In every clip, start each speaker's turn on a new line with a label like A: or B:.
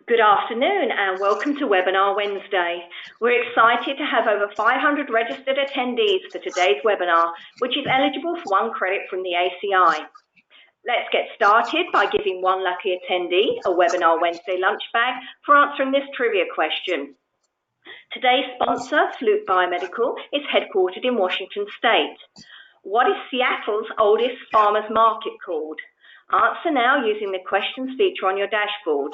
A: Good afternoon and welcome to Webinar Wednesday. We're excited to have over 500 registered attendees for today's webinar, which is eligible for 1 credit from the ACI. Let's get started by giving one lucky attendee a Webinar Wednesday lunch bag for answering this trivia question. Today's sponsor, Fluke Biomedical, is headquartered in Washington State. What is Seattle's oldest farmers market called? Answer now using the questions feature on your dashboard.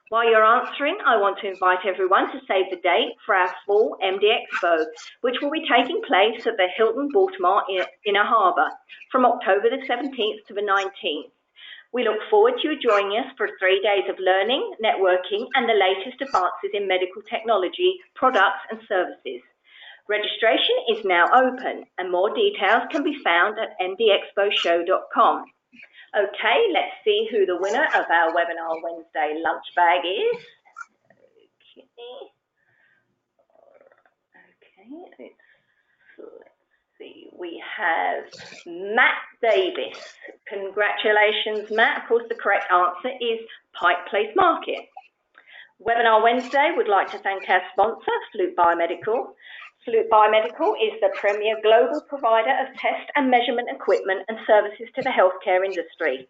A: While you're answering, I want to invite everyone to save the date for our fall MD Expo, which will be taking place at the Hilton Baltimore Inner Harbor from October the 17th to the 19th. We look forward to you joining us for 3 days of learning, networking, and the latest advances in medical technology, products, and services. Registration is now open, and more details can be found at mdexposhow.com. Okay, let's see who the winner of our Webinar Wednesday lunch bag is. Okay, let's see. We have Matt Davis. Congratulations, Matt. Of course, the correct answer is Pike Place Market. Webinar Wednesday would like to thank our sponsor, Fluke Biomedical. Fluke Biomedical is the premier global provider of test and measurement equipment and services to the healthcare industry.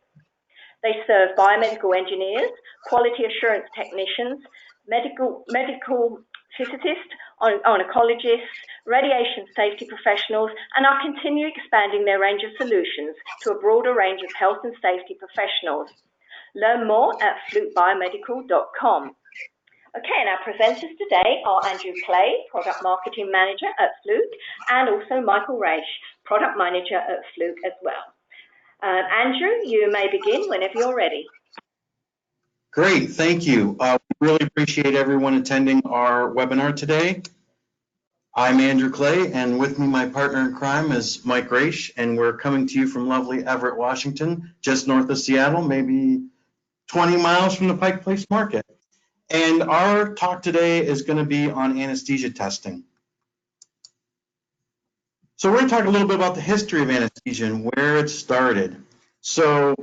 A: They serve biomedical engineers, quality assurance technicians, medical physicists, oncologists, radiation safety professionals, and are continually expanding their range of solutions to a broader range of health and safety professionals. Learn more at flukebiomedical.com. Okay, and our presenters today are Andrew Clay, Product Marketing Manager at Fluke, and also Michael Raish, Product Manager at Fluke as well. Andrew, you may begin whenever you're ready.
B: Great, thank you. We really appreciate everyone attending our webinar today. I'm Andrew Clay, and with me my partner in crime is Mike Raish, and we're coming to you from lovely Everett, Washington, just north of Seattle, maybe 20 miles from the Pike Place Market. And our talk today is going to be on anesthesia testing. So we're going to talk a little bit about the history of anesthesia and where it started. So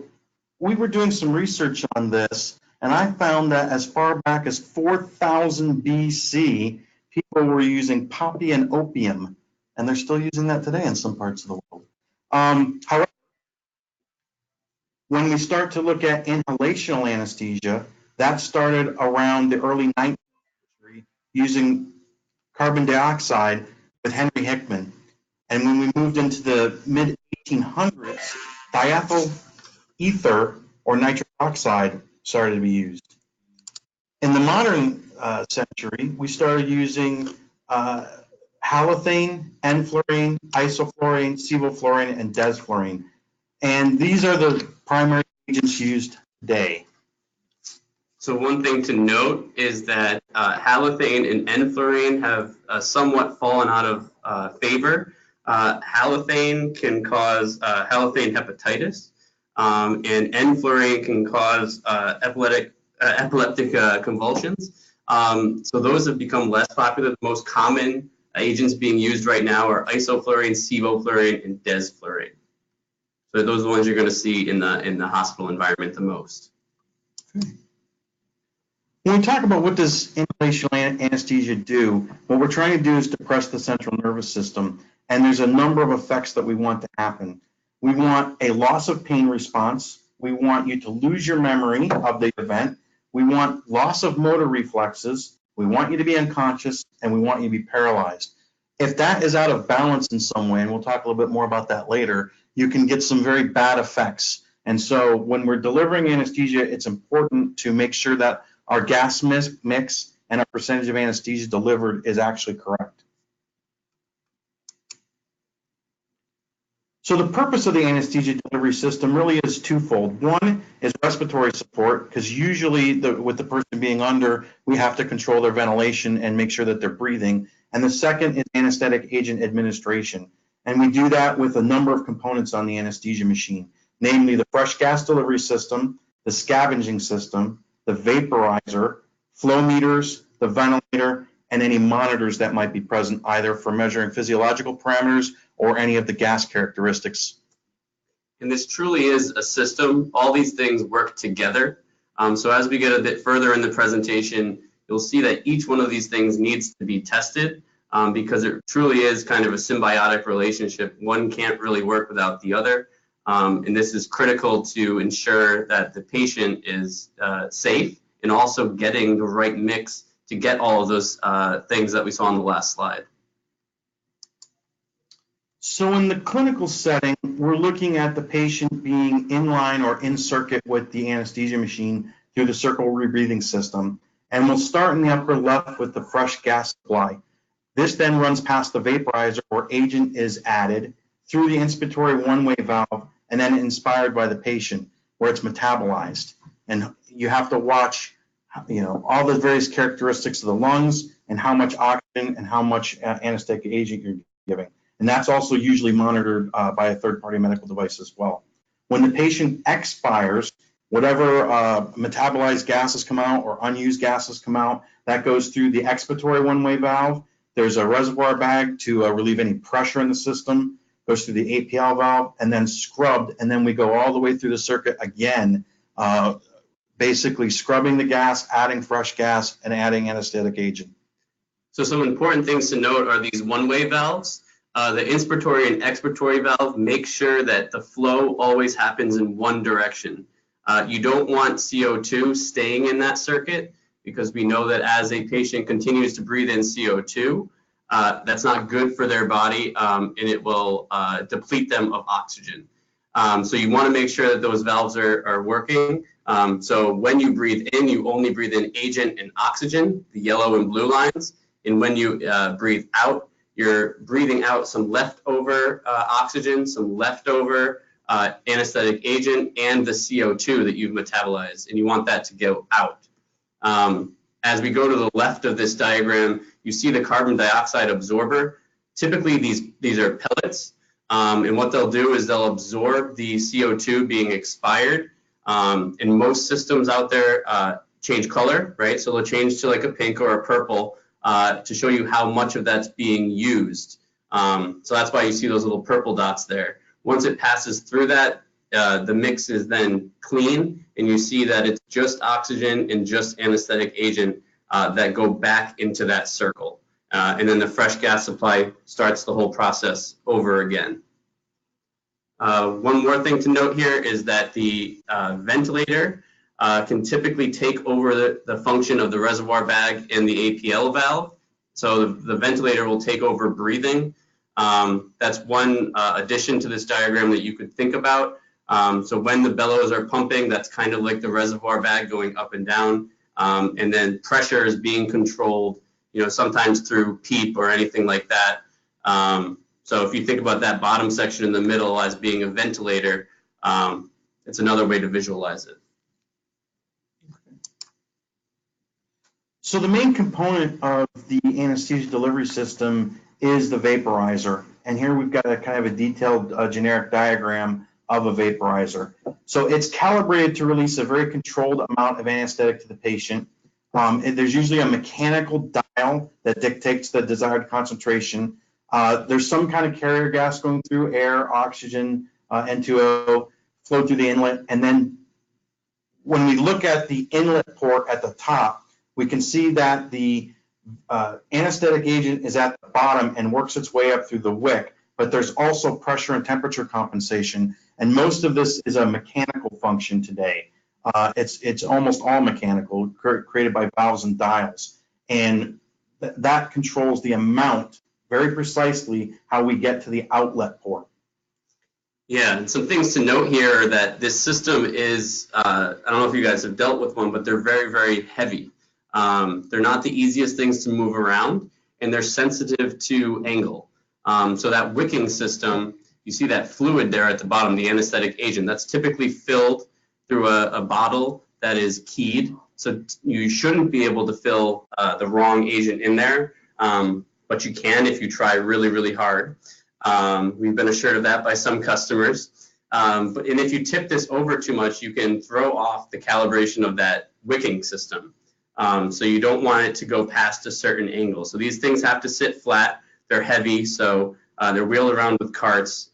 B: we were doing some research on this, and I found that as far back as 4000 BC, people were using poppy and opium, and they're still using that today in some parts of the world. However, when we start to look at inhalational anesthesia, that started around the early 19th century using carbon dioxide with Henry Hickman. And when we moved into the mid-1800s, diethyl ether or nitric oxide started to be used. In the modern century, we started using halothane, enflurane, isoflurane, sevoflurane, and desflurane. And these are the primary agents used today.
C: So one thing to note is that halothane and enflurane have somewhat fallen out of favor. Halothane can cause halothane hepatitis, and enflurane can cause epileptic convulsions. So those have become less popular. The most common agents being used right now are isoflurane, sevoflurane, and desflurane. So those are the ones you're going to see in the hospital environment the most.
B: Okay. When we talk about what does inhalational anesthesia do, what we're trying to do is depress the central nervous system, and there's a number of effects that we want to happen. We want a loss of pain response. We want you to lose your memory of the event. We want loss of motor reflexes. We want you to be unconscious, and we want you to be paralyzed. If that is out of balance in some way, and we'll talk a little bit more about that later, you can get some very bad effects. And so when we're delivering anesthesia, it's important to make sure that our gas mix and our percentage of anesthesia delivered is actually correct. So the purpose of the anesthesia delivery system really is twofold. One is respiratory support, because usually with the person being under, we have to control their ventilation and make sure that they're breathing. And the second is anesthetic agent administration. And we do that with a number of components on the anesthesia machine, namely the fresh gas delivery system, the scavenging system, the vaporizer, flow meters, the ventilator, and any monitors that might be present either for measuring physiological parameters or any of the gas characteristics.
C: And this truly is a system. All these things work together. So as we get a bit further in the presentation, you'll see that each one of these things needs to be tested because it truly is kind of a symbiotic relationship. One can't really work without the other. And this is critical to ensure that the patient is safe and also getting the right mix to get all of those things that we saw on the last slide.
B: So in the clinical setting, we're looking at the patient being in line or in circuit with the anesthesia machine through the circle rebreathing system. And we'll start in the upper left with the fresh gas supply. This then runs past the vaporizer where agent is added through the inspiratory one-way valve and then inspired by the patient where it's metabolized. And you have to watch, all the various characteristics of the lungs and how much oxygen and how much anesthetic agent you're giving. And that's also usually monitored by a third-party medical device as well. When the patient expires, whatever metabolized gases come out or unused gases come out, that goes through the expiratory one-way valve. There's a reservoir bag to relieve any pressure in the system, goes through the APL valve, and then scrubbed, and then we go all the way through the circuit again, basically scrubbing the gas, adding fresh gas, and adding anesthetic agent.
C: So some important things to note are these one-way valves. The inspiratory and expiratory valve make sure that the flow always happens in one direction. You don't want CO2 staying in that circuit because we know that as a patient continues to breathe in CO2, that's not good for their body and it will deplete them of oxygen. So you want to make sure that those valves are working. So when you breathe in, you only breathe in agent and oxygen, the yellow and blue lines. And when you breathe out, you're breathing out some leftover oxygen, some leftover anesthetic agent, and the CO2 that you've metabolized, and you want that to go out. As we go to the left of this diagram, you see the carbon dioxide absorber. Typically, these are pellets, and what they'll do is they'll absorb the CO2 being expired. And most systems out there change color, right? So they'll change to like a pink or a purple to show you how much of that's being used. So that's why you see those little purple dots there. Once it passes through that, the mix is then clean, and you see that it's just oxygen and just anesthetic agent that go back into that circle. And then the fresh gas supply starts the whole process over again. One more thing to note here is that the ventilator can typically take over the function of the reservoir bag and the APL valve. So the ventilator will take over breathing. That's one addition to this diagram that you could think about. So when the bellows are pumping, that's kind of like the reservoir bag going up and down. And then pressure is being controlled, sometimes through PEEP or anything like that. So if you think about that bottom section in the middle as being a ventilator, it's another way to visualize it.
B: So the main component of the anesthesia delivery system is the vaporizer. And here we've got a kind of a detailed generic diagram of a vaporizer. So it's calibrated to release a very controlled amount of anesthetic to the patient. There's usually a mechanical dial that dictates the desired concentration. There's some kind of carrier gas going through, air, oxygen, N2O, flow through the inlet. And then when we look at the inlet port at the top, we can see that the anesthetic agent is at the bottom and works its way up through the wick, but there's also pressure and temperature compensation. And most of this is a mechanical function today. It's almost all mechanical, created by valves and dials. And that controls the amount very precisely how we get to the outlet port.
C: Yeah, and some things to note here are that this system is, I don't know if you guys have dealt with one, but they're very, very heavy. They're not the easiest things to move around, and they're sensitive to angle. So that wicking system, you see that fluid there at the bottom, the anesthetic agent, that's typically filled through a bottle that is keyed. So you shouldn't be able to fill the wrong agent in there, but you can if you try really, really hard. We've been assured of that by some customers. And if you tip this over too much, you can throw off the calibration of that wicking system. So you don't want it to go past a certain angle. So these things have to sit flat. They're heavy, so they're wheeled around with carts.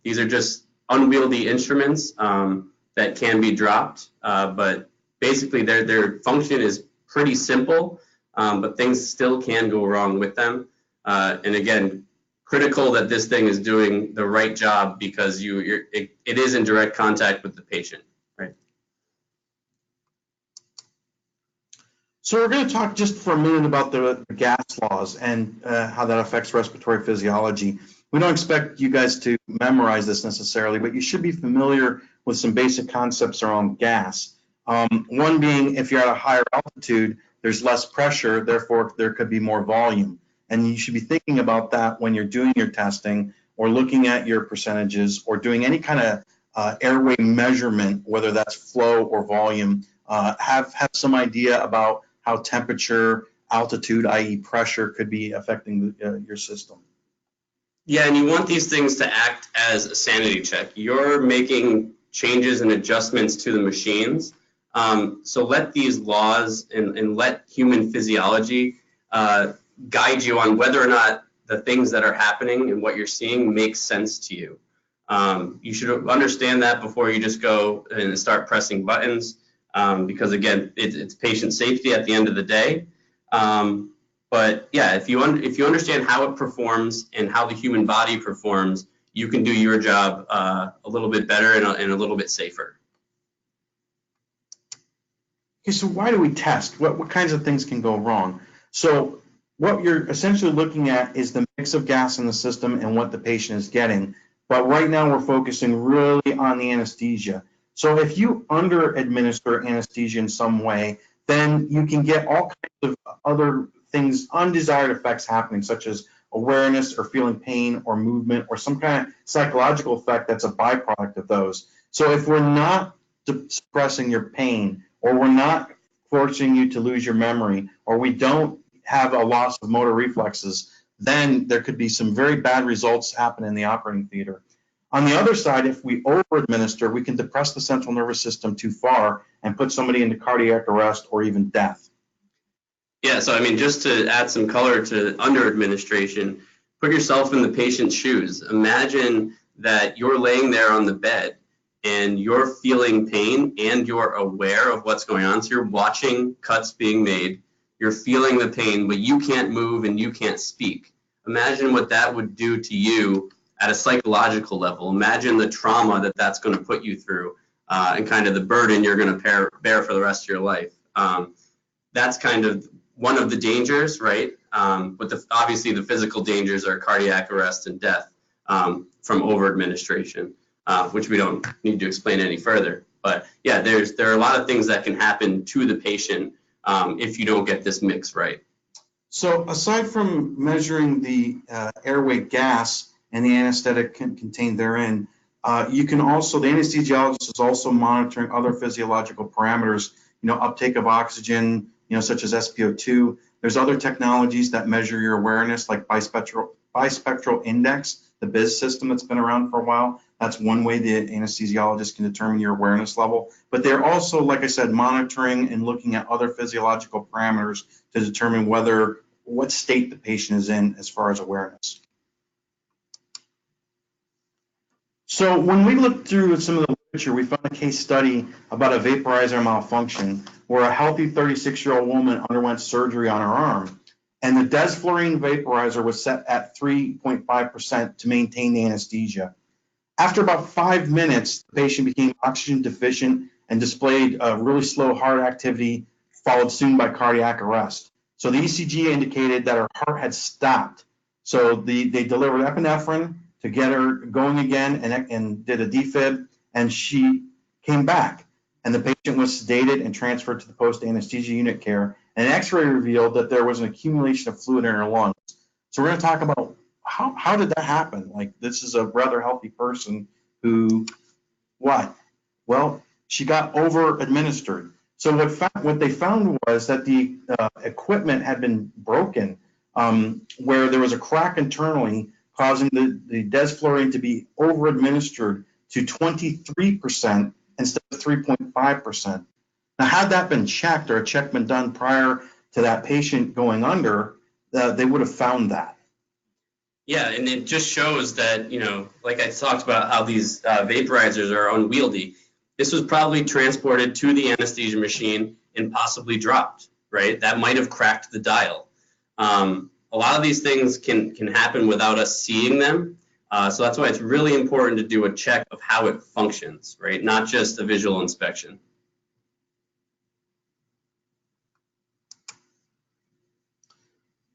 C: These are just unwieldy instruments that can be dropped, but basically their function is pretty simple, but things still can go wrong with them. And again, critical that this thing is doing the right job because it is in direct contact with the patient, right?
B: So we're going to talk just for a minute about the gas laws and how that affects respiratory physiology. We don't expect you guys to memorize this necessarily, but you should be familiar with some basic concepts around gas. One being, if you're at a higher altitude, there's less pressure, therefore there could be more volume. And you should be thinking about that when you're doing your testing or looking at your percentages or doing any kind of airway measurement, whether that's flow or volume. Have some idea about how temperature, altitude, i.e. pressure, could be affecting your system.
C: Yeah, and you want these things to act as a sanity check. You're making changes and adjustments to the machines. So let these laws and let human physiology guide you on whether or not the things that are happening and what you're seeing make sense to you. You should understand that before you just go and start pressing buttons, because again, it's patient safety at the end of the day. But yeah, if you understand how it performs and how the human body performs, you can do your job a little bit better and a little bit safer.
B: Okay, so why do we test? What kinds of things can go wrong? So what you're essentially looking at is the mix of gas in the system and what the patient is getting. But right now we're focusing really on the anesthesia. So if you under-administer anesthesia in some way, then you can get all kinds of other things, undesired effects happening, such as awareness or feeling pain or movement or some kind of psychological effect that's a byproduct of those. So if we're not suppressing your pain, or we're not forcing you to lose your memory, or we don't have a loss of motor reflexes, then there could be some very bad results happen in the operating theater. On the other side, if we over-administer, we can depress the central nervous system too far and put somebody into cardiac arrest or even death.
C: Yeah, so I mean, just to add some color to under-administration, put yourself in the patient's shoes. Imagine that you're laying there on the bed and you're feeling pain and you're aware of what's going on. So you're watching cuts being made, you're feeling the pain, but you can't move and you can't speak. Imagine what that would do to you at a psychological level. Imagine the trauma that that's going to put you through and kind of the burden you're going to bear for the rest of your life. That's kind of one of the dangers, right? But obviously the physical dangers are cardiac arrest and death from over-administration. Which we don't need to explain any further. But yeah, there are a lot of things that can happen to the patient if you don't get this mix right.
B: So aside from measuring the airway gas and the anesthetic contained therein, you can also, the anesthesiologist is also monitoring other physiological parameters, uptake of oxygen, such as SpO2. There's other technologies that measure your awareness, like bispectral index, the BIS system that's been around for a while. That's one way the anesthesiologist can determine your awareness level. But they're also, like I said, monitoring and looking at other physiological parameters to determine what state the patient is in as far as awareness. So when we looked through some of the literature, we found a case study about a vaporizer malfunction where a healthy 36-year-old woman underwent surgery on her arm. And the desflurane vaporizer was set at 3.5% to maintain the anesthesia. After about 5 minutes, the patient became oxygen deficient and displayed a really slow heart activity, followed soon by cardiac arrest. So the ECG indicated that her heart had stopped. So they delivered epinephrine to get her going again and did a defib, and she came back. And the patient was sedated and transferred to the post-anesthesia unit care. And an X-ray revealed that there was an accumulation of fluid in her lungs. So we're going to talk about how did that happen? Like, this is a rather healthy person who, what? Well, she got over-administered. So what they found was that the equipment had been broken, where there was a crack internally, causing the desflurane to be over-administered to 23% instead of 3.5%. Now, had that been checked or a check been done prior to that patient going under, they would have found that.
C: Yeah, and it just shows that, like I talked about how these vaporizers are unwieldy. this was probably transported to the anesthesia machine and possibly dropped, right? That might have cracked the dial. A lot of these things can happen without us seeing them. So that's why it's really important to do a check of how it functions, right? Not just a visual inspection.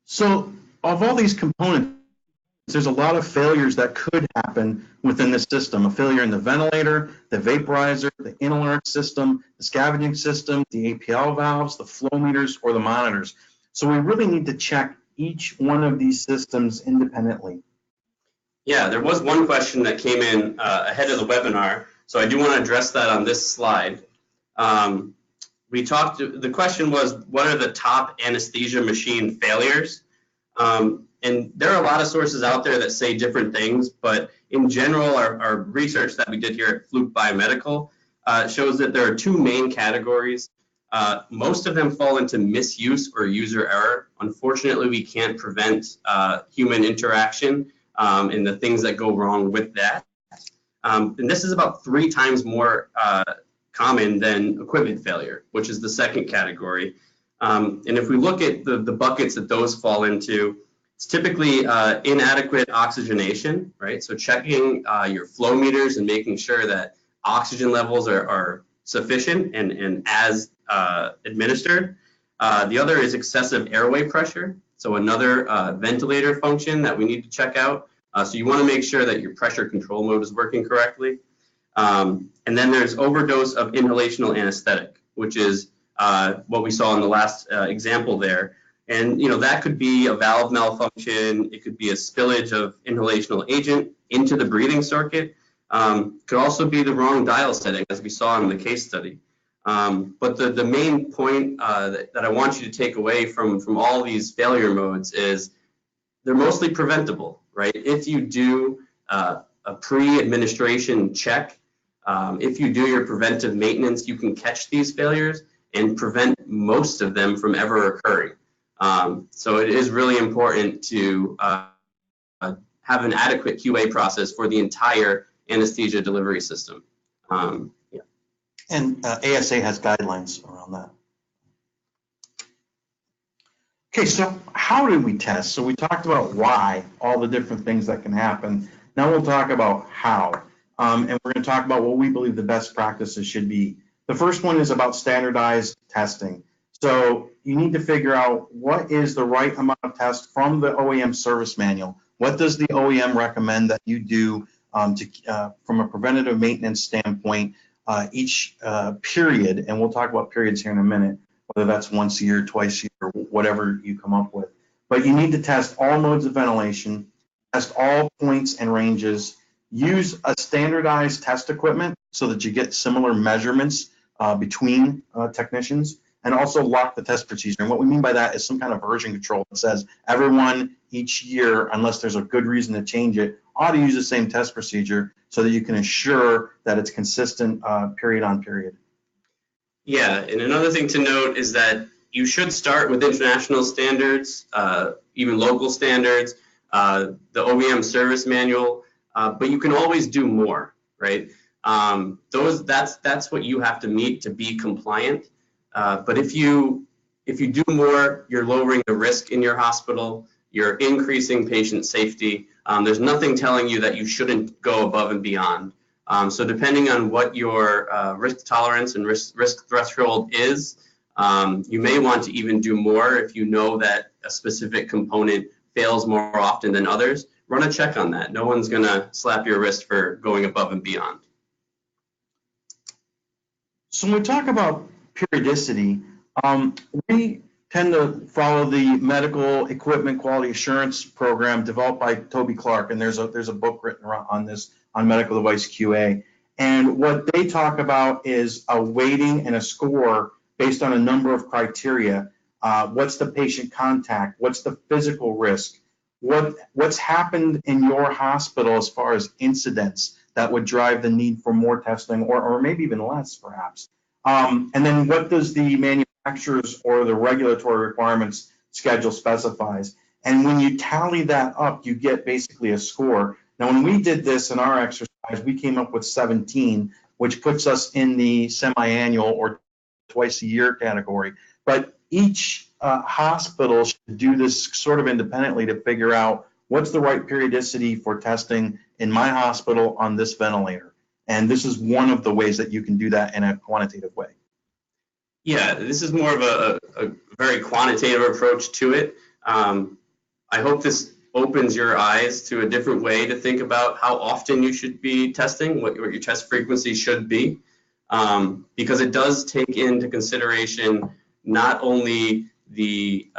B: So of all these components, there's a lot of failures that could happen within the system. A failure in the ventilator, the vaporizer, the inhaler system, the scavenging system, the APL valves, the flow meters, or the monitors. So we really need to check each one of these systems independently.
C: Yeah, there was one question that came in ahead of the webinar, so I do want to address that on this slide. The question was, what are the top anesthesia machine failures? And there are a lot of sources out there that say different things, but in general, our research that we did here at Fluke Biomedical shows that there are two main categories. Most of them fall into misuse or user error. Unfortunately, we can't prevent human interaction and the things that go wrong with that. And this is about 3 times more common than equipment failure, which is the second category. And if we look at the buckets that those fall into, it's typically inadequate oxygenation, right? So checking your flow meters and making sure that oxygen levels are sufficient and as administered. The other is excessive airway pressure. So another ventilator function that we need to check out. So you want to make sure that your pressure control mode is working correctly. And then there's overdose of inhalational anesthetic, which is what we saw in the last example there. And that could be a valve malfunction. It could be a spillage of inhalational agent into the breathing circuit. Could also be the wrong dial setting, as we saw in the case study. But the main point that I want you to take away from all these failure modes is they're mostly preventable, right? If you do a pre-administration check, if you do your preventive maintenance, you can catch these failures and prevent most of them from ever occurring. So it is really important to have an adequate QA process for the entire anesthesia delivery system. Yeah.
B: And ASA has guidelines around that. Okay, so how do we test? So we talked about why, all the different things that can happen. Now we'll talk about how. And we're going to talk about what we believe the best practices should be. The first one is about standardized testing. So you need to figure out what is the right amount of test from the OEM service manual. What does the OEM recommend that you do from a preventative maintenance standpoint each period? And we'll talk about periods here in a minute, whether that's once a year, twice a year, whatever you come up with. But you need to test all modes of ventilation, test all points and ranges, use a standardized test equipment so that you get similar measurements between technicians, and also lock the test procedure. And what we mean by that is some kind of version control that says everyone each year, unless there's a good reason to change it, ought to use the same test procedure so that you can assure that it's consistent period on period.
C: Yeah, and another thing to note is that you should start with international standards, even local standards, the OEM service manual, but you can always do more, right? That's what you have to meet to be compliant. But if you do more, you're lowering the risk in your hospital, you're increasing patient safety. There's nothing telling you that you shouldn't go above and beyond. So depending on what your risk tolerance and risk threshold is, you may want to even do more if you know that a specific component fails more often than others. Run a check on that. No one's gonna slap your wrist for going above and beyond.
B: So when we talk about periodicity, we tend to follow the medical equipment quality assurance program developed by Toby Clark, and there's a book written on this, on medical device QA. And what they talk about is a weighting and a score based on a number of criteria. What's the patient contact? What's the physical risk? What's happened in your hospital as far as incidents that would drive the need for more testing, or maybe even less, perhaps? And then what does the manufacturer's or the regulatory requirements schedule specifies? And when you tally that up, you get basically a score. Now, when we did this in our exercise, we came up with 17, which puts us in the semi-annual or twice a year category. But each hospital should do this sort of independently to figure out what's the right periodicity for testing in my hospital on this ventilator. And this is one of the ways that you can do that in a quantitative way.
C: Yeah, this is more of a very quantitative approach to it. I hope this opens your eyes to a different way to think about how often you should be testing, what your test frequency should be, because it does take into consideration not only the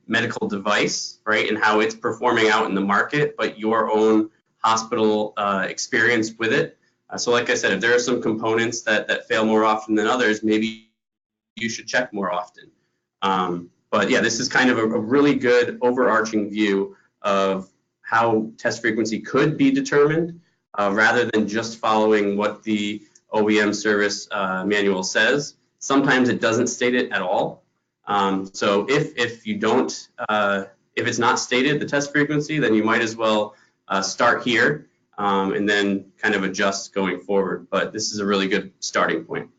C: medical device, right, and how it's performing out in the market, but your own hospital experience with it. So like I said, if there are some components that fail more often than others, maybe you should check more often. But yeah, this is kind of a really good overarching view of how test frequency could be determined rather than just following what the OEM service manual says. Sometimes it doesn't state it at all. So if you don't, if it's not stated, the test frequency, then you might as well start here and then kind of adjust going forward. But this is a really good starting point.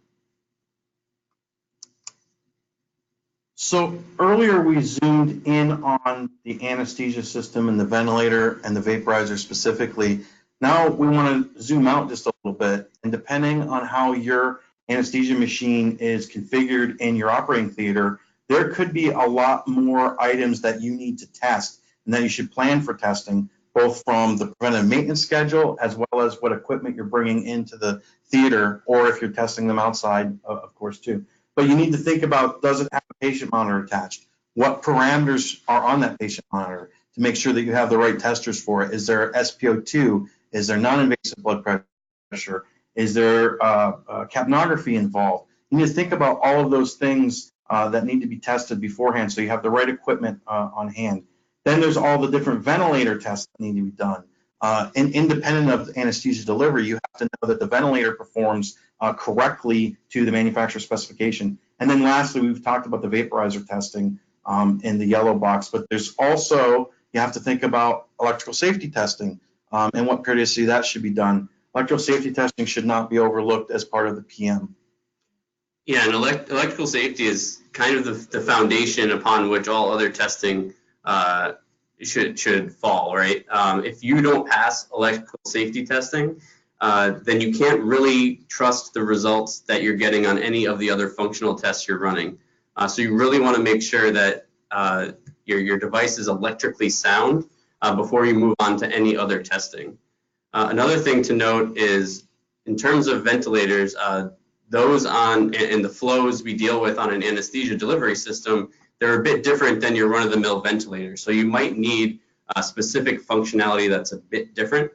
B: So earlier we zoomed in on the anesthesia system and the ventilator and the vaporizer specifically. Now we want to zoom out just a little bit, and depending on how your anesthesia machine is configured in your operating theater, there could be a lot more items that you need to test and that you should plan for testing, both from the preventive maintenance schedule as well as what equipment you're bringing into the theater, or if you're testing them outside, of course, too. But you need to think about, does it have a patient monitor attached? What parameters are on that patient monitor to make sure that you have the right testers for it? Is there SpO2? Is there non-invasive blood pressure? Is there capnography involved? You need to think about all of those things that need to be tested beforehand so you have the right equipment on hand. Then there's all the different ventilator tests that need to be done. And independent of anesthesia delivery, you have to know that the ventilator performs correctly to the manufacturer specification. And then lastly, we've talked about the vaporizer testing in the yellow box, but there's also, you have to think about electrical safety testing and what periodicity that should be done. Electrical safety testing should not be overlooked as part of the PM.
C: Yeah, and electrical safety is kind of the foundation upon which all other testing should fall, right? If you don't pass electrical safety testing, then you can't really trust the results that you're getting on any of the other functional tests you're running. So you really want to make sure that your device is electrically sound before you move on to any other testing. Another thing to note is, in terms of ventilators, those on and the flows we deal with on an anesthesia delivery system, they're a bit different than your run-of-the-mill ventilator. So you might need specific functionality that's a bit different.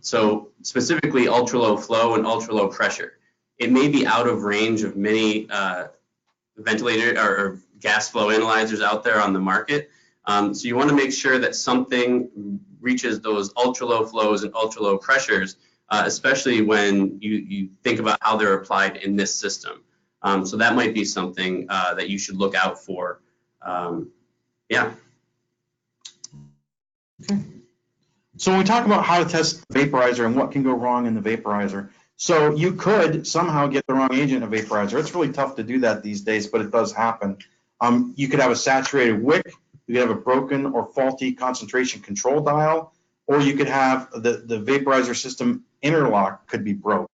C: So specifically ultra-low flow and ultra-low pressure. It may be out of range of many ventilator or gas flow analyzers out there on the market. So you want to make sure that something reaches those ultra-low flows and ultra-low pressures, especially when you think about how they're applied in this system. So that might be something that you should look out for. Yeah.
B: Okay. So when we talk about how to test the vaporizer and what can go wrong in the vaporizer, so you could somehow get the wrong agent in a vaporizer. It's really tough to do that these days, but it does happen. You could have a saturated wick, you could have a broken or faulty concentration control dial, or you could have the vaporizer system interlock could be broke.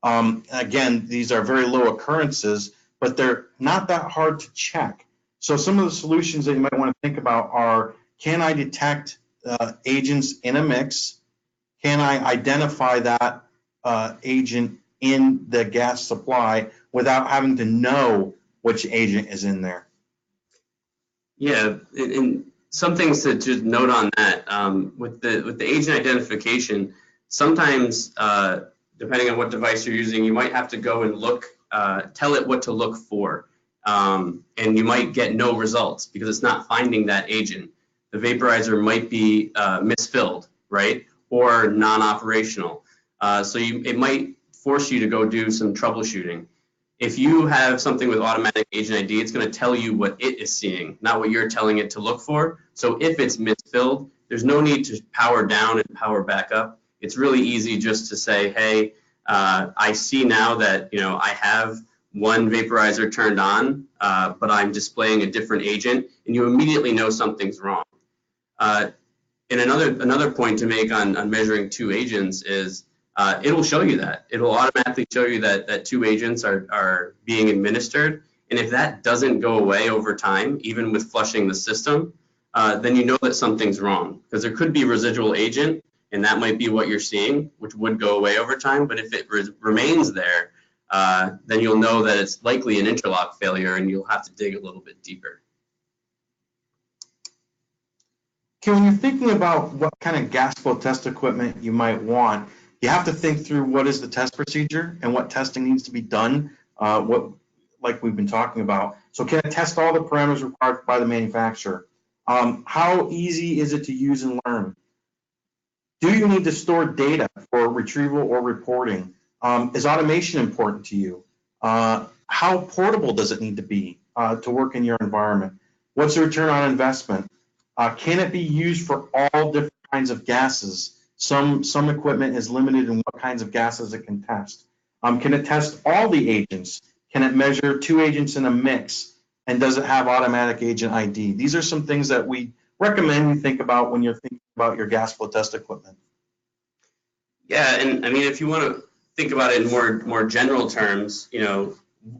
B: Again, these are very low occurrences, but they're not that hard to check. So some of the solutions that you might want to think about are, can I detect agents in a mix? Can I identify that agent in the gas supply without having to know which agent is in there?
C: Yeah, and some things to just note on that, with the agent identification, sometimes depending on what device you're using, you might have to go and look, tell it what to look for, and you might get no results because it's not finding that agent. The vaporizer might be misfilled, right, or non-operational. So it might force you to go do some troubleshooting. If you have something with automatic agent ID, it's going to tell you what it is seeing, not what you're telling it to look for. So if it's misfilled, there's no need to power down and power back up. It's really easy just to say, hey, I see now that, I have one vaporizer turned on, but I'm displaying a different agent, and you immediately know something's wrong. And another point to make on measuring two agents is it'll show you that. It'll automatically show you that two agents are being administered. And if that doesn't go away over time, even with flushing the system, then you know that something's wrong. Because there could be residual agent, and that might be what you're seeing, which would go away over time. But if it remains there, then you'll know that it's likely an interlock failure, and you'll have to dig a little bit deeper.
B: Okay, when you're thinking about what kind of gas flow test equipment you might want, you have to think through what is the test procedure and what testing needs to be done, like we've been talking about. So can it test all the parameters required by the manufacturer? How easy is it to use and learn? Do you need to store data for retrieval or reporting? Is automation important to you? How portable does it need to be to work in your environment? What's the return on investment? Can it be used for all different kinds of gases? Some equipment is limited in what kinds of gases it can test. Can it test all the agents? Can it measure two agents in a mix? And does it have automatic agent ID? These are some things that we recommend you think about when you're thinking about your gas flow test equipment.
C: Yeah, and I mean, if you want to think about it in more general terms,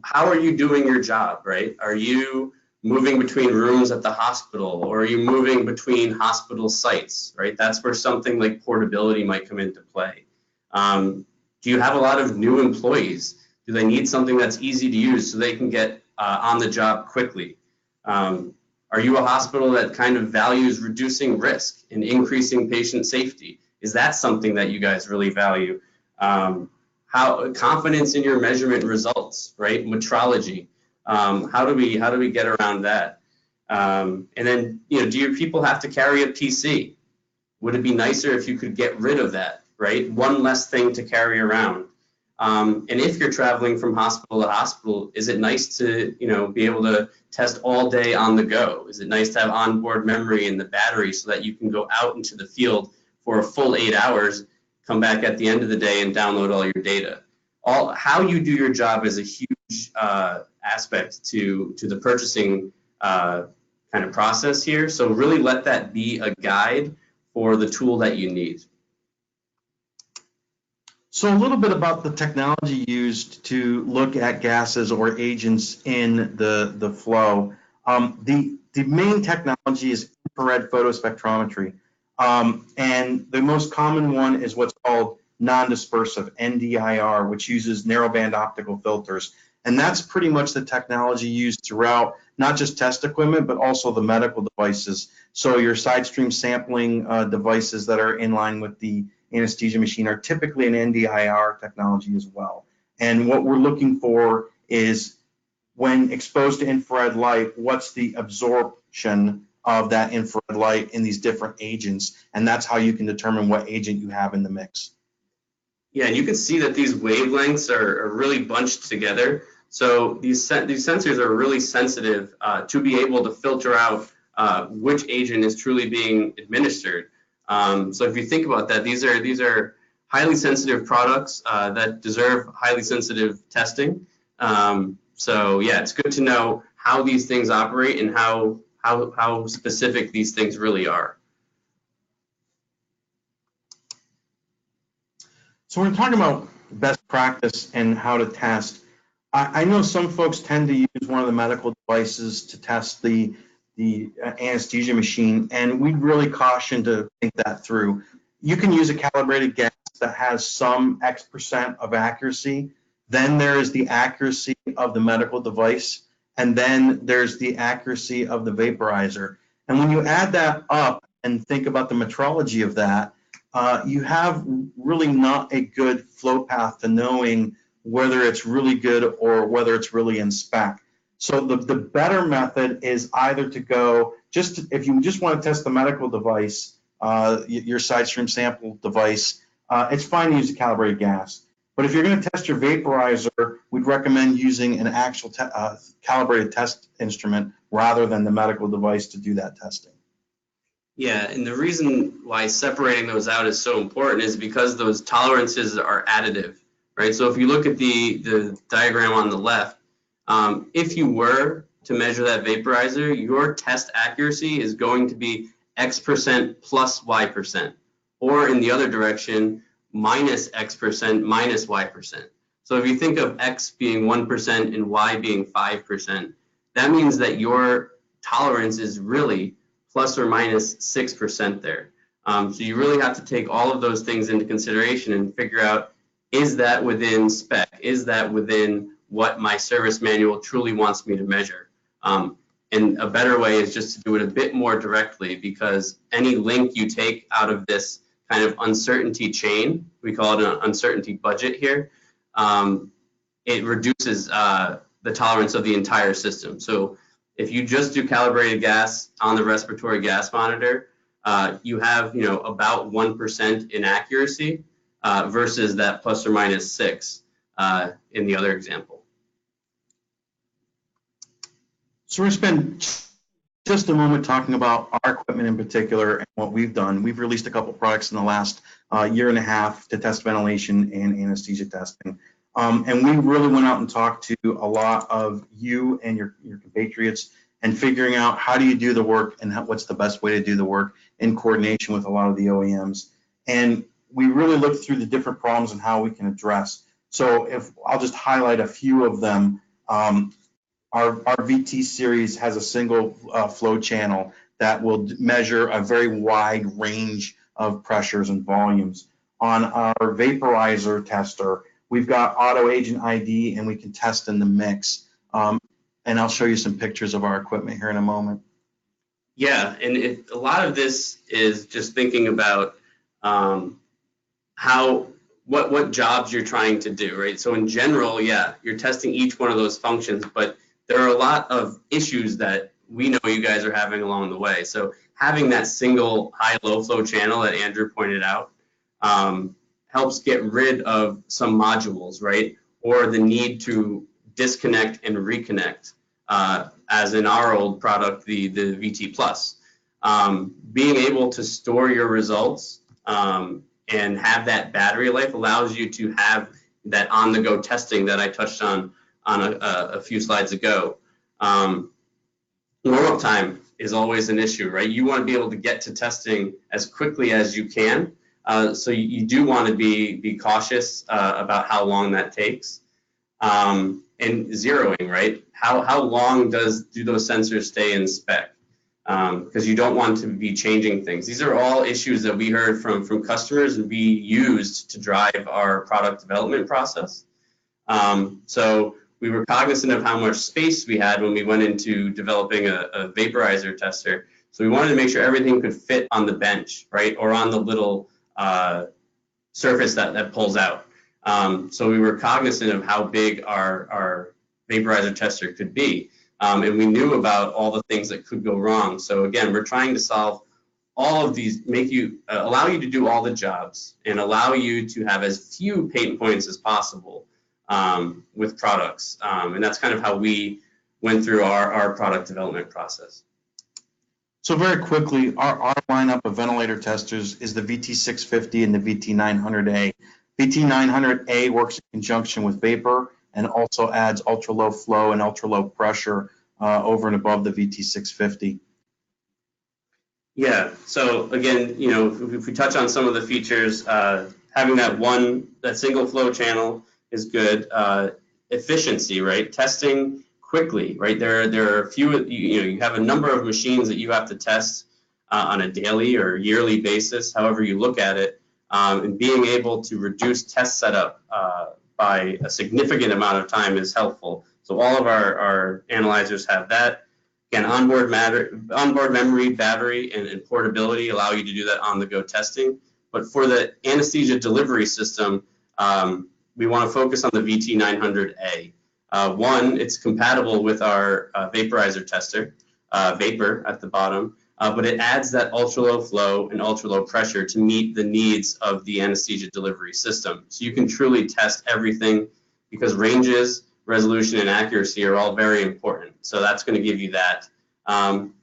C: how are you doing your job, right? Are you moving between rooms at the hospital, or are you moving between hospital sites, right? That's where something like portability might come into play. Do you have a lot of new employees? Do they need something that's easy to use so they can get on the job quickly? Are you a hospital that kind of values reducing risk and increasing patient safety? Is that something that you guys really value? How confidence in your measurement results, right? Metrology. How do we get around that? And then, do your people have to carry a PC? Would it be nicer if you could get rid of that, right? One less thing to carry around. And if you're traveling from hospital to hospital, is it nice to, be able to test all day on the go? Is it nice to have onboard memory in the battery so that you can go out into the field for a full 8 hours, come back at the end of the day and download all your data? How you do your job is a huge aspect to the purchasing kind of process here. So really let that be a guide for the tool that you need.
B: So a little bit about the technology used to look at gases or agents in the flow. The main technology is infrared photospectrometry. And the most common one is what's called non-dispersive, NDIR, which uses narrowband optical filters. And that's pretty much the technology used throughout, not just test equipment, but also the medical devices. So your side stream sampling devices that are in line with the anesthesia machine are typically an NDIR technology as well. And what we're looking for is, when exposed to infrared light, what's the absorption of that infrared light in these different agents? And that's how you can determine what agent you have in the mix.
C: Yeah, and you can see that these wavelengths are really bunched together. So these sensors are really sensitive to be able to filter out which agent is truly being administered. So if you think about that, these are highly sensitive products that deserve highly sensitive testing. So yeah, it's good to know how these things operate and how specific these things really are.
B: So we're talking about best practice and how to test. I know some folks tend to use one of the medical devices to test the anesthesia machine, and we really caution to think that through. You can use a calibrated gas that has some X% of accuracy. Then there is the accuracy of the medical device, and then there's the accuracy of the vaporizer. And when you add that up and think about the metrology of that, you have really not a good flow path to knowing whether it's really good or whether it's really in spec. So the better method is either to go, if you just want to test the medical device, your side stream sample device, it's fine to use a calibrated gas. But if you're going to test your vaporizer, we'd recommend using an actual calibrated test instrument rather than the medical device to do that testing.
C: Yeah, and the reason why separating those out is so important is because those tolerances are additive, right? So if you look at the diagram on the left, if you were to measure that vaporizer, your test accuracy is going to be X% plus Y%, or in the other direction, minus X% minus Y%. So if you think of X being 1% and Y being 5%, that means that your tolerance is really plus or minus 6% there. So you really have to take all of those things into consideration and figure out, is that within spec? Is that within what my service manual truly wants me to measure? And a better way is just to do it a bit more directly, because any link you take out of this kind of uncertainty chain, we call it an uncertainty budget here, it reduces the tolerance of the entire system. So if you just do calibrated gas on the respiratory gas monitor, you have about 1% inaccuracy versus that plus or minus 6 in the other example.
B: So we're going to spend just a moment talking about our equipment in particular and what we've done. We've released a couple products in the last year and a half to test ventilation and anesthesia testing. And we really went out and talked to a lot of you and your compatriots and figuring out how do you do the work and what's the best way to do the work in coordination with a lot of the OEMs. And we really looked through the different problems and how we can address. So if I'll just highlight a few of them. Our VT series has a single flow channel that will measure a very wide range of pressures and volumes. On our vaporizer tester, we've got auto agent ID and we can test in the mix. And I'll show you some pictures of our equipment here in a moment.
C: Yeah, and a lot of this is just thinking about what jobs you're trying to do, right? So in general, yeah, you're testing each one of those functions, but there are a lot of issues that we know you guys are having along the way. So having that single high-low flow channel that Andrew pointed out helps get rid of some modules, right? Or the need to disconnect and reconnect, as in our old product, the VT Plus. Being able to store your results and have that battery life allows you to have that on-the-go testing that I touched on a few slides ago. Warm-up time is always an issue, right? You want to be able to get to testing as quickly as you can. So you do want to be cautious about how long that takes. And zeroing, right? How long do those sensors stay in spec? Because you don't want to be changing things. These are all issues that we heard from customers and we used to drive our product development process. So we were cognizant of how much space we had when we went into developing a vaporizer tester. So we wanted to make sure everything could fit on the bench, right? Or on the little surface that pulls out. So we were cognizant of how big our vaporizer tester could be. And we knew about all the things that could go wrong. So again, we're trying to solve all of these, allow you to do all the jobs and allow you to have as few pain points as possible with products. And that's kind of how we went through our product development process.
B: So very quickly, our lineup of ventilator testers is the VT650 and the VT900A. VT900A works in conjunction with vapor and also adds ultra low flow and ultra low pressure over and above the VT650.
C: Yeah, so again, if we touch on some of the features, having that single flow channel is good. Efficiency, right? Testing quickly, right? There are a few, you have a number of machines that you have to test on a daily or yearly basis, however you look at it, and being able to reduce test setup by a significant amount of time is helpful. So all of our analyzers have that. Again, onboard memory, battery, and portability allow you to do that on-the-go testing. But for the anesthesia delivery system, we want to focus on the VT900A. One, it's compatible with our vaporizer tester, vapor at the bottom, but it adds that ultra-low flow and ultra-low pressure to meet the needs of the anesthesia delivery system. So you can truly test everything because ranges, resolution, and accuracy are all very important. So that's going to give you that. On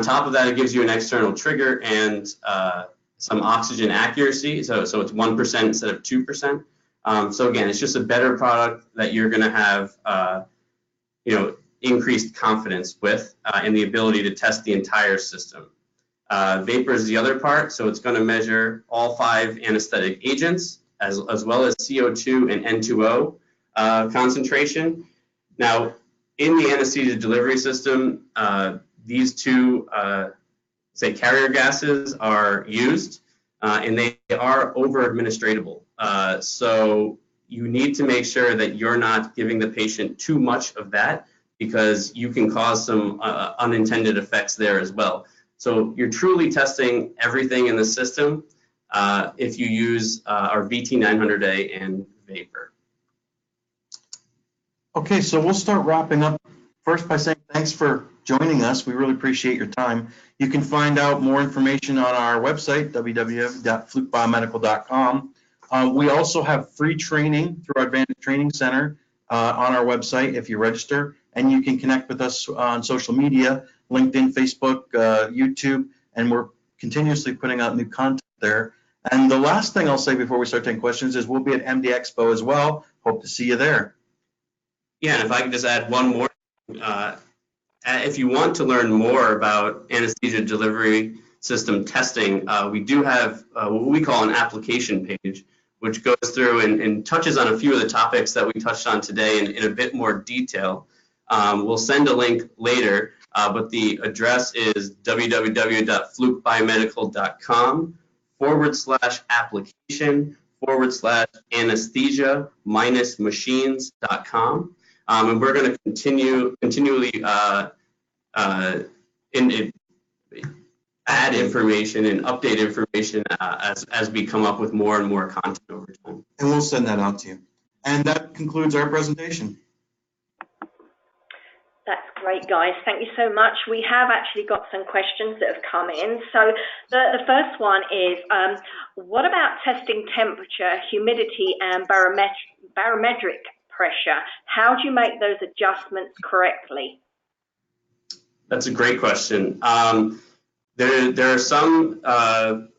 C: top of that, it gives you an external trigger and some oxygen accuracy. So it's 1% instead of 2%. So again, it's just a better product that you're going to have, increased confidence with and the ability to test the entire system. Vapor is the other part, so it's going to measure all 5 anesthetic agents as well as CO2 and N2O concentration. Now, in the anesthesia delivery system, these two, say, carrier gases are used, and they are over-administratable. So you need to make sure that you're not giving the patient too much of that, because you can cause some unintended effects there as well. So you're truly testing everything in the system if you use our VT900A and Vapor.
B: Okay, so we'll start wrapping up first by saying thanks for joining us. We really appreciate your time. You can find out more information on our website, www.flukebiomedical.com. We also have free training through our Advanced Training Center on our website if you register, and you can connect with us on social media, LinkedIn, Facebook, YouTube, and we're continuously putting out new content there. And the last thing I'll say before we start taking questions is we'll be at MD Expo as well. Hope to see you there.
C: Yeah, and if I could just add one more, if you want to learn more about anesthesia delivery system testing, we do have what we call an application page, which goes through and touches on a few of the topics that we touched on today in a bit more detail. We'll send a link later, but the address is www.flukebiomedical.com/application/anesthesia-machines.com. And we're going to continually add information and update information as we come up with more and more content over time.
B: And we'll send that out to you. And that concludes our presentation.
A: That's great, guys. Thank you so much. We have actually got some questions that have come in. So the first one is, what about testing temperature, humidity, and barometric pressure? How do you make those adjustments correctly?
C: That's a great question. There are some,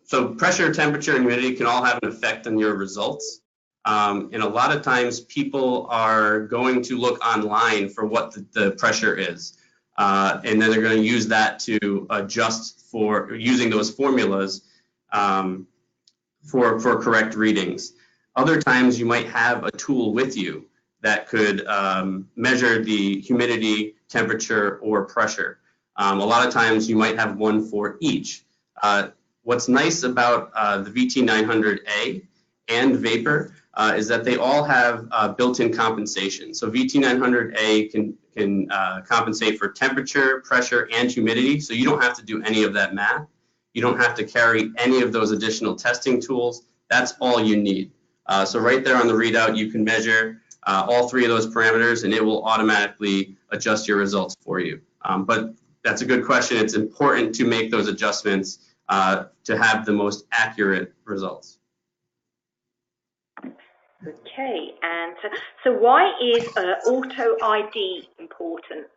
C: so pressure, temperature, and humidity can all have an effect on your results. And a lot of times people are going to look online for what the pressure is. And then they're going to use that to adjust for using those formulas for correct readings. Other times you might have a tool with you that could measure the humidity, temperature, or pressure. A lot of times you might have one for each. What's nice about the VT900A and Vapor is that they all have built-in compensation. So VT900A can compensate for temperature, pressure, and humidity, so you don't have to do any of that math. You don't have to carry any of those additional testing tools. That's all you need. So right there on the readout, you can measure all 3 of those parameters, and it will automatically adjust your results for you. But that's a good question. It's important to make those adjustments to have the most accurate results.
A: Okay, and so why is auto ID important?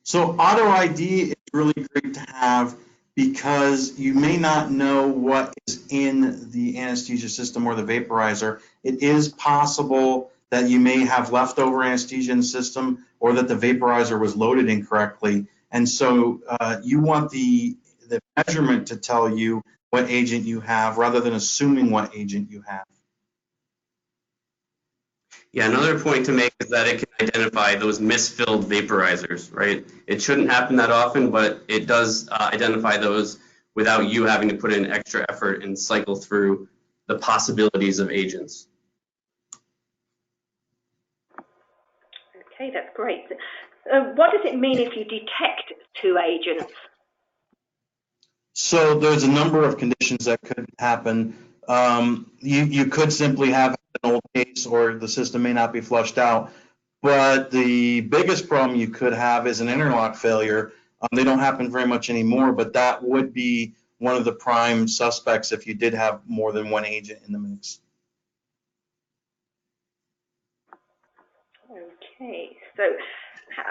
B: So auto ID is really great to have because you may not know what is in the anesthesia system or the vaporizer. It is possible that you may have leftover anesthesia in the system or that the vaporizer was loaded incorrectly. And so you want the measurement to tell you what agent you have rather than assuming what agent you have.
C: Yeah, another point to make is that it can identify those misfilled vaporizers, right? It shouldn't happen that often, but it does identify those without you having to put in extra effort and cycle through the possibilities of agents.
A: Okay, that's great. What does it mean if you detect 2 agents?
B: So there's a number of conditions that could happen. You could simply have an old case or the system may not be flushed out. But the biggest problem you could have is an interlock failure. They don't happen very much anymore, but that would be one of the prime suspects if you did have more than one agent in the mix.
A: Okay, so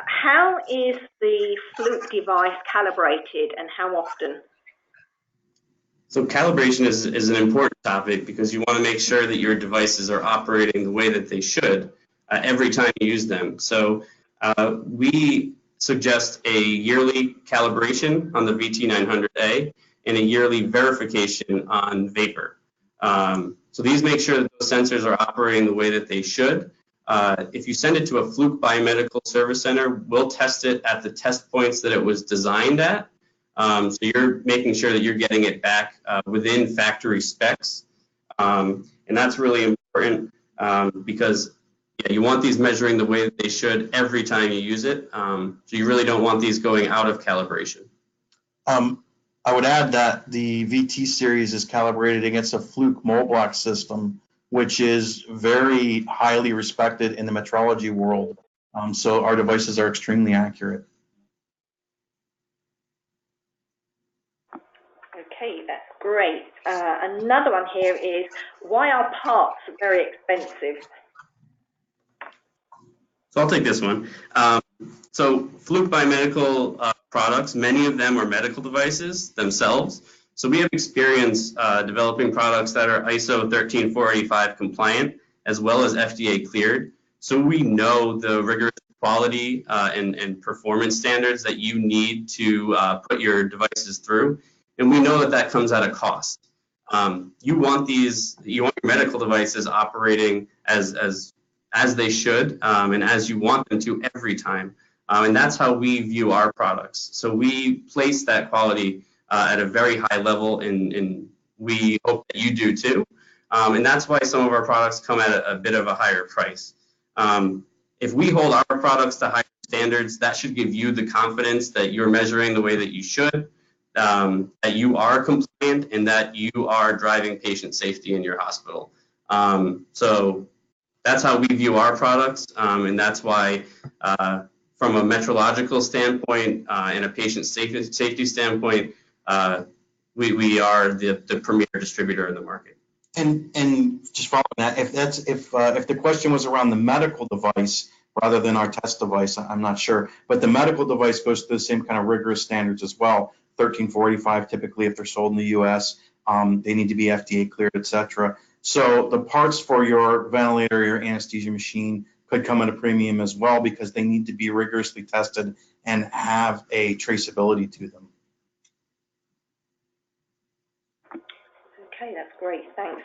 A: how is the Fluke device calibrated and how often?
C: So calibration is an important topic because you want to make sure that your devices are operating the way that they should every time you use them. So we suggest a yearly calibration on the VT900A and a yearly verification on Vapor. So these make sure that those sensors are operating the way that they should. If you send it to a Fluke Biomedical Service Center, we'll test it at the test points that it was designed at. So you're making sure that you're getting it back within factory specs. And that's really important because you want these measuring the way that they should every time you use it. So you really don't want these going out of calibration.
B: I would add that the VT series is calibrated against a Fluke Moblock system, which is very highly respected in the metrology world. So our devices are extremely accurate.
A: Okay, that's great. Another one here is, why are parts very expensive?
C: So I'll take this one. So Fluke Biomedical products, many of them are medical devices themselves. So we have experience developing products that are ISO 13485 compliant, as well as FDA cleared. So we know the rigorous quality and performance standards that you need to put your devices through. And we know that that comes at a cost. You want your medical devices operating as they should and as you want them to every time. And that's how we view our products. So we place that quality at a very high level, and we hope that you do too. And that's why some of our products come at a bit of a higher price. If we hold our products to higher standards, that should give you the confidence that you're measuring the way that you should, that you are compliant, and that you are driving patient safety in your hospital. So that's how we view our products, and that's why from a metrological standpoint and a patient safety standpoint, we are the premier distributor in the market.
B: And just following that, if the question was around the medical device rather than our test device, I'm not sure, but the medical device goes through the same kind of rigorous standards as well. 13485 typically, if they're sold in the U.S., they need to be FDA cleared, etc. So the parts for your ventilator, your anesthesia machine could come at a premium as well because they need to be rigorously tested and have a traceability to them.
A: Okay, that's great, thanks.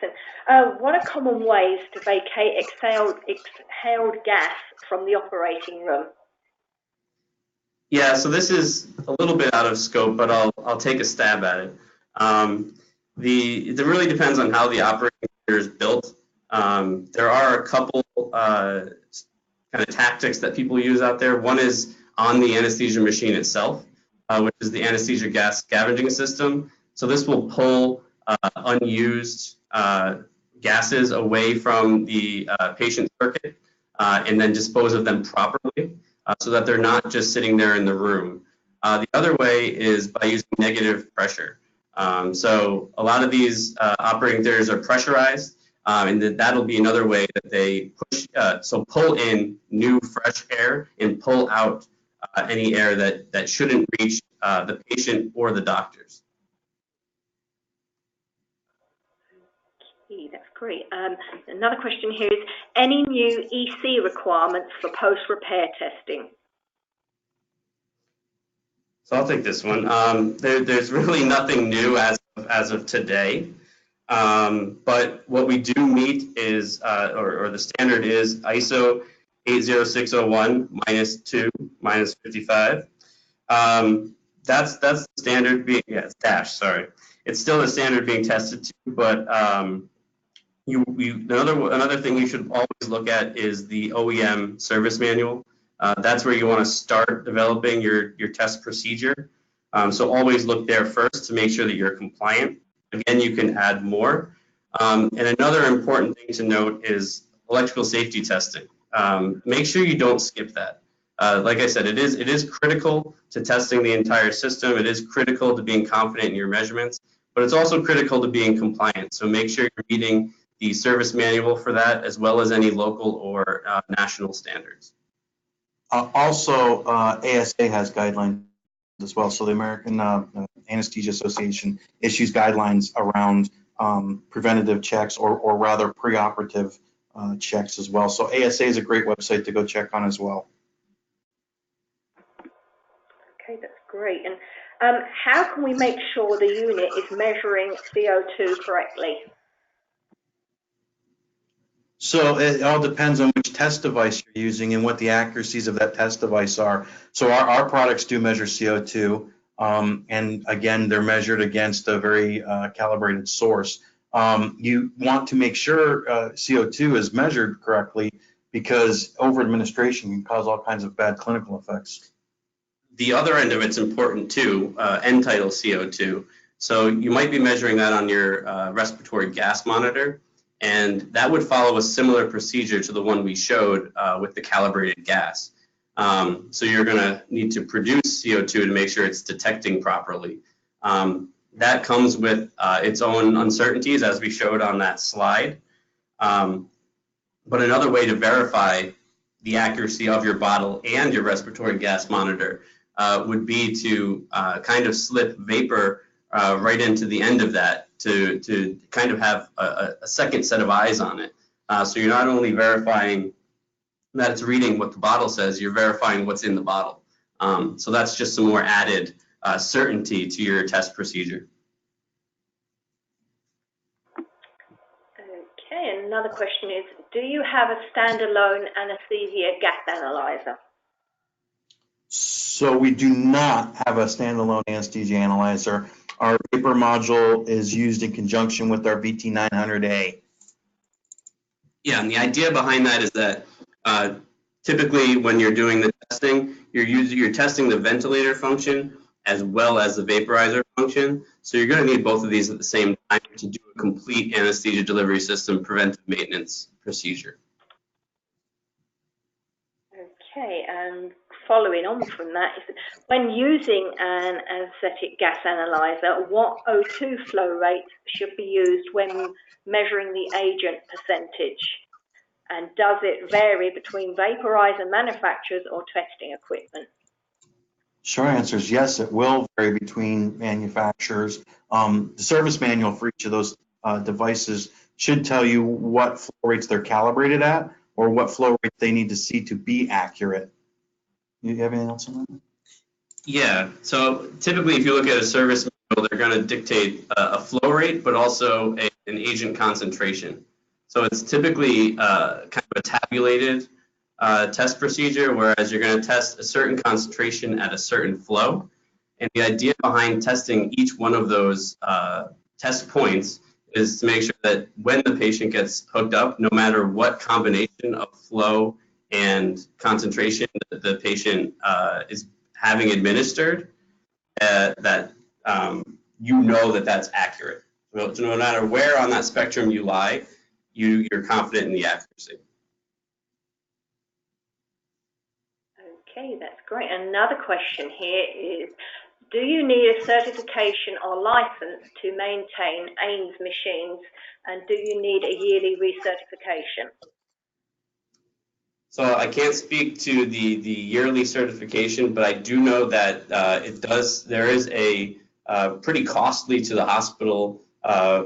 A: And what are common ways to vacate exhaled gas from the operating room?
C: Yeah, so this is a little bit out of scope, but I'll take a stab at it. It really depends on how the operating theater is built. There are a couple kind of tactics that people use out there. One is on the anesthesia machine itself, which is the anesthesia gas scavenging system. So this will pull unused gases away from the patient circuit and then dispose of them properly so that they're not just sitting there in the room. The other way is by using negative pressure. So a lot of these operating theaters are pressurized, and that'll be another way that they pull in new fresh air and pull out any air that shouldn't reach the patient or the doctors.
A: Okay, that's great. Another question here is, any new EC requirements for post-repair testing?
C: So I'll take this one. There's really nothing new as of today. But what we do meet is, or the standard is ISO 80601 -2 -55. That's the standard being, it's dash, sorry. It's still the standard being tested to, but another thing you should always look at is the OEM service manual. That's where you want to start developing your test procedure. So always look there first to make sure that you're compliant. Again, you can add more. And another important thing to note is electrical safety testing. Make sure you don't skip that. Like I said, it is critical to testing the entire system. It is critical to being confident in your measurements, but it's also critical to being compliant. So make sure you're meeting the service manual for that, as well as any local or national standards.
B: Also, ASA has guidelines as well. So the American Anesthesia Association issues guidelines around preventative checks or rather preoperative checks as well. So ASA is a great website to go check on as well.
A: Okay, that's great. And how can we make sure the unit is measuring CO2 correctly?
B: So it all depends on which test device you're using and what the accuracies of that test device are. So our products do measure CO2, and again, they're measured against a very calibrated source. You want to make sure CO2 is measured correctly because over-administration can cause all kinds of bad clinical effects.
C: The other end of it's important too, end-tidal CO2. So you might be measuring that on your respiratory gas monitor, and that would follow a similar procedure to the one we showed with the calibrated gas. So you're going to need to produce CO2 to make sure it's detecting properly. That comes with its own uncertainties, as we showed on that slide. But another way to verify the accuracy of your bottle and your respiratory gas monitor would be to kind of slip vapor right into the end of that to kind of have a second set of eyes on it. So you're not only verifying that it's reading what the bottle says, you're verifying what's in the bottle. So that's just some more added certainty to your test procedure.
A: Okay, and another question is, do you have a standalone anesthesia gas analyzer?
B: So we do not have a standalone anesthesia analyzer. Our vapor module is used in conjunction with our VT900A.
C: Yeah, and the idea behind that is that typically when you're doing the testing, you're testing the ventilator function as well as the vaporizer function. So you're going to need both of these at the same time to do a complete anesthesia delivery system preventive maintenance procedure.
A: Okay, and following on from that, is when using an anesthetic gas analyzer, what O2 flow rate should be used when measuring the agent percentage? And does it vary between vaporizer manufacturers or testing equipment?
B: Short answer is yes, it will vary between manufacturers. The service manual for each of those devices should tell you what flow rates they're calibrated at or what flow rate they need to see to be accurate. You have anything else on that?
C: Yeah, so typically if you look at a service manual, they're going to dictate a flow rate, but also an agent concentration. So it's typically kind of a tabulated test procedure, whereas you're going to test a certain concentration at a certain flow. And the idea behind testing each one of those test points is to make sure that when the patient gets hooked up, no matter what combination of flow and concentration that the patient is having administered, that you know that that's accurate. So no matter where on that spectrum you lie, you're confident in the accuracy.
A: Okay, that's great. Another question here is, do you need a certification or license to maintain AIMS machines, and do you need a yearly recertification?
C: So I can't speak to the yearly certification, but I do know that there is a pretty costly to the hospital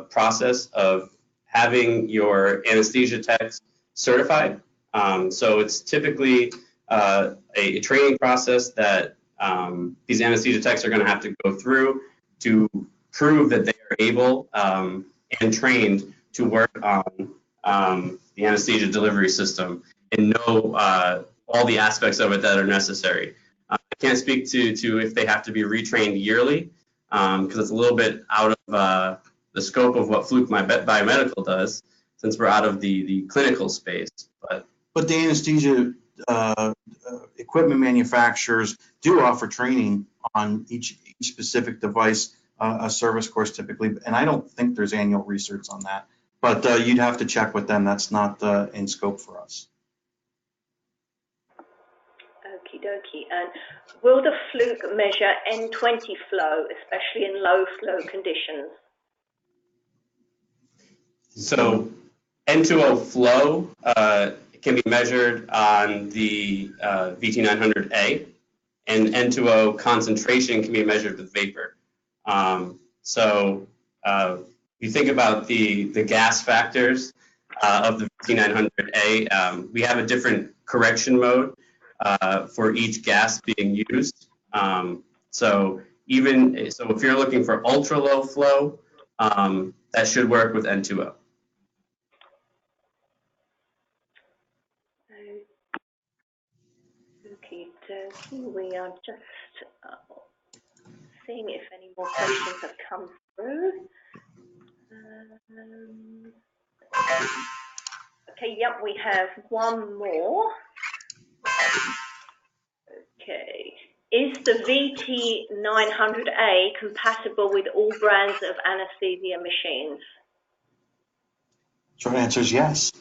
C: process of having your anesthesia techs certified. So it's typically a training process that these anesthesia techs are going to have to go through to prove that they are able and trained to work on the anesthesia delivery system and know all the aspects of it that are necessary. I can't speak to if they have to be retrained yearly because it's a little bit out of the scope of what Fluke Biomedical does, since we're out of the clinical space.
B: But the anesthesia equipment manufacturers do offer training on each specific device, a service course typically, and I don't think there's annual research on that. But you'd have to check with them. That's not in scope for us.
A: Okie dokie. And will the Fluke measure N20 flow, especially in low flow conditions?
C: So N2O flow can be measured on the VT900A, and N2O concentration can be measured with vapor. So you think about the gas factors of the 5900A, we have a different correction mode for each gas being used. So if you're looking for ultra low flow, that should work with N2O.
A: Okie dokie, we are just seeing if any more questions have come through. Okay, yep, we have one more. Okay. Is the VT900A compatible with all brands of anesthesia machines?
B: Short answer is yes.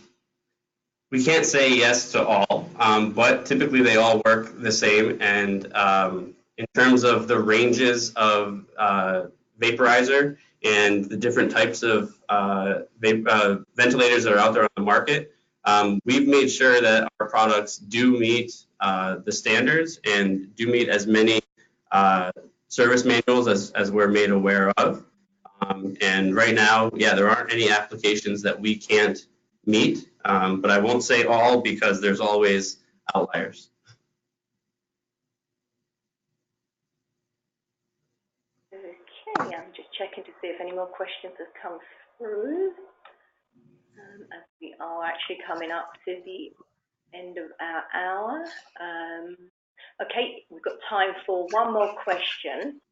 C: We can't say yes to all, but typically they all work the same. And in terms of the ranges of vaporizer and the different types of ventilators that are out there on the market, we've made sure that our products do meet the standards and do meet as many service manuals as we're made aware of. And right now, yeah, there aren't any applications that we can't meet, but I won't say all because there's always outliers.
A: Okay, I'm just checking to see if any more questions have come through. As we are actually coming up to the end of our hour. Okay, we've got time for one more question,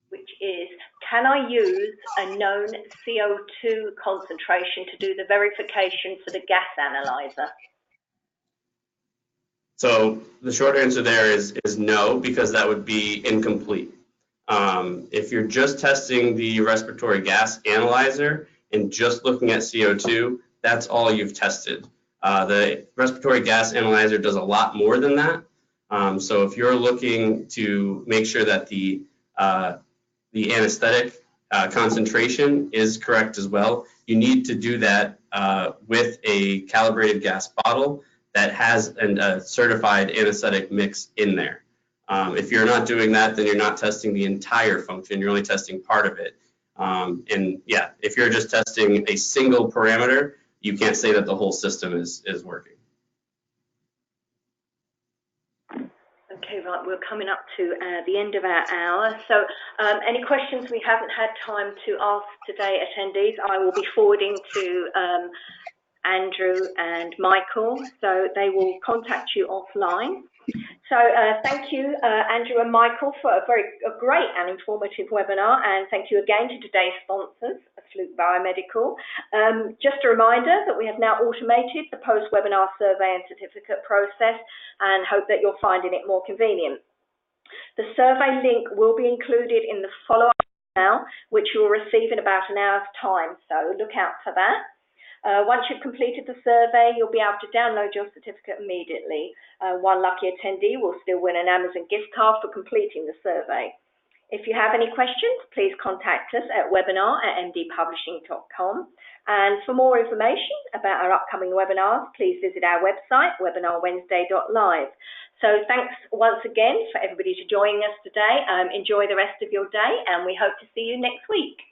A: which is, can I use a known CO2 concentration to do the verification for the gas analyzer?
C: So the short answer there is no, because that would be incomplete. If you're just testing the respiratory gas analyzer and just looking at CO2, that's all you've tested. The respiratory gas analyzer does a lot more than that. So if you're looking to make sure that the anesthetic concentration is correct as well, you need to do that with a calibrated gas bottle that has a certified anesthetic mix in there. If you're not doing that, then you're not testing the entire function, you're only testing part of it. And yeah, if you're just testing a single parameter, you can't say that the whole system is working.
A: Okay, right, we're coming up to the end of our hour. So any questions we haven't had time to ask today, attendees, I will be forwarding to Andrew and Michael, so they will contact you offline. So thank you, Andrew and Michael, for a great and informative webinar, and thank you again to today's sponsors, Fluke Biomedical. Just a reminder that we have now automated the post-webinar survey and certificate process, and hope that you're finding it more convenient. The survey link will be included in the follow-up email, which you'll receive in about an hour's time, so look out for that. Once you've completed the survey, you'll be able to download your certificate immediately. One lucky attendee will still win an Amazon gift card for completing the survey. If you have any questions, please contact us at webinar@mdpublishing.com. And for more information about our upcoming webinars, please visit our website, webinarwednesday.live. So thanks once again for everybody to joining us today. Enjoy the rest of your day, and we hope to see you next week.